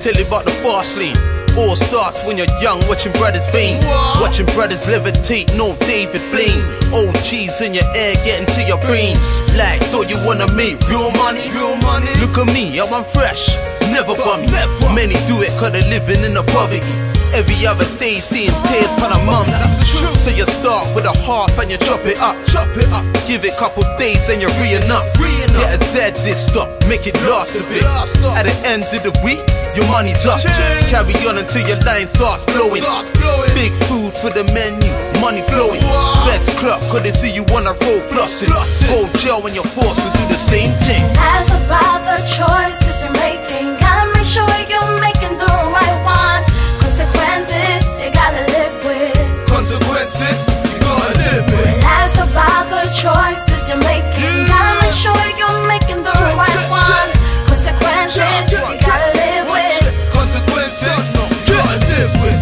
tell you about the fast lane. All starts when you're young, watching brothers fame, watching brothers levitate, no David Blaine. OGs in your ear, getting to your brain. Like, thought you wanna make real money? Look at me, I'm fresh, never bummy. Many do it cause they're living in the poverty. Every other day seeing tears for the mums. So you start with a half and you chop it up. Give it couple days and you're reeing up. Get a Z this stop, make it last a bit. At the end of the week, your money's up. Carry on until your line starts blowing. Big food for the menu, money flowing. Feds club cause they see you wanna roll flossing. Go jail when you're forced to do the same thing. Ask about the choices you're making. Gotta make sure you're making the right ones. Consequences you gotta live with. Consequences you gotta live with. Ask about the choices you're making. Gotta make sure you're making the right ones. Consequences you gotta live with. Consequences you gotta live with.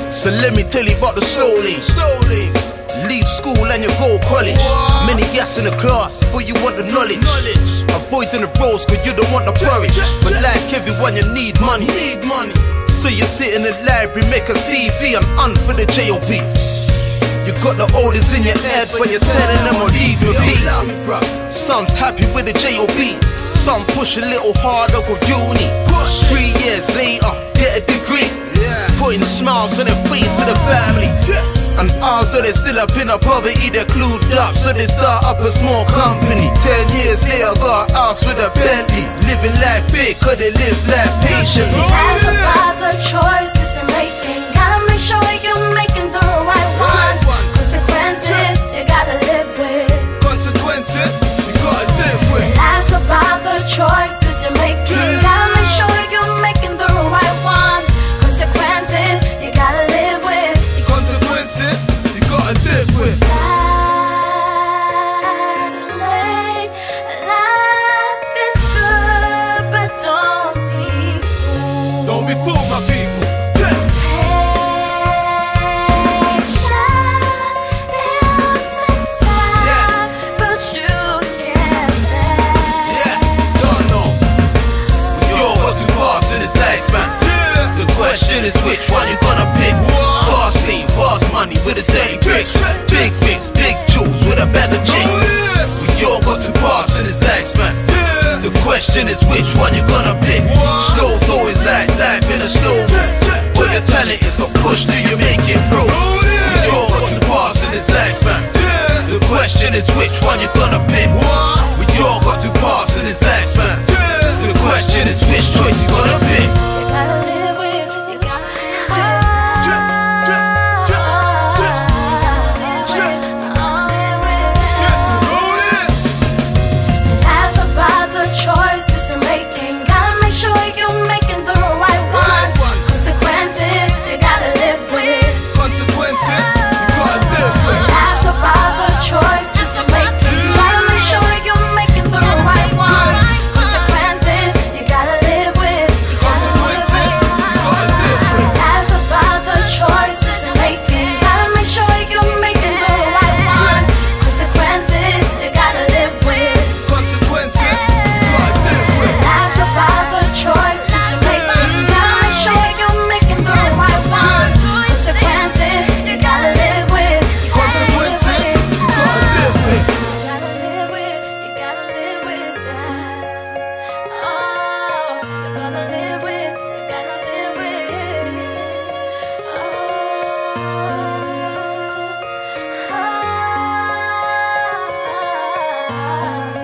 So let me tell you about the slow lane. Leave school and you go college. Many gas in the class, but you want the knowledge. Avoiding the roads cause you don't want the porridge. But like everyone you need money. So you sit in the library, make a CV and un for the JOB. You got the oldest in your head, but you're telling them I'll leave your beat. Some's happy with the JOB. Some push a little harder with uni. 3 years later, get a degree. Putting smiles on the face of the family. And although they're still up in a poverty, they're clued up, so they start up a small company. 10 years later, got a house with a Bentley. Living life big, cause they live life patiently. Ask about the choices you're making. Gotta make sure you're making the right ones. Consequences you gotta live with. Consequences you gotta live with. Ask about the choices you're making. Gotta make sure you're making the right ones. Consequences you gotta live with. Consequences you gotta live with. Last late, life is good, but don't be fooled. Don't be fooled, my people. Is which one you gonna pick? Fast lane, fast money with a dirty bricks. Big bricks, big jewels with a bag of chicks. We all got to pass in this life, man. The question is which one you gonna pick? Slow though is like life in a slow mo. What your talent is, so push till you make it pro. We all got to pass in this life, man. The question is which one you gonna pick? We all got to pass in this life, man. The question is which choice you gonna pick? You gotta live with. Choices you're making, gotta make sure you're making the right ones. Consequences you gotta live with. Consequences you gotta live with. Ask about the choices you're making, gotta make sure you're making the right ones. Consequences you gotta live with. Consequences you gotta live with. Ask about the choices you're making, gotta make sure you're making the right ones. Consequences you gotta live with. Consequences. Ask about the choices you're making. Gotta make sure you're making the right ones. Consequences you gotta live with. Consequences you gotta live with. You gotta live with. You gotta live with that. Oh, you're gonna live with. You gotta live with. Oh, oh, oh.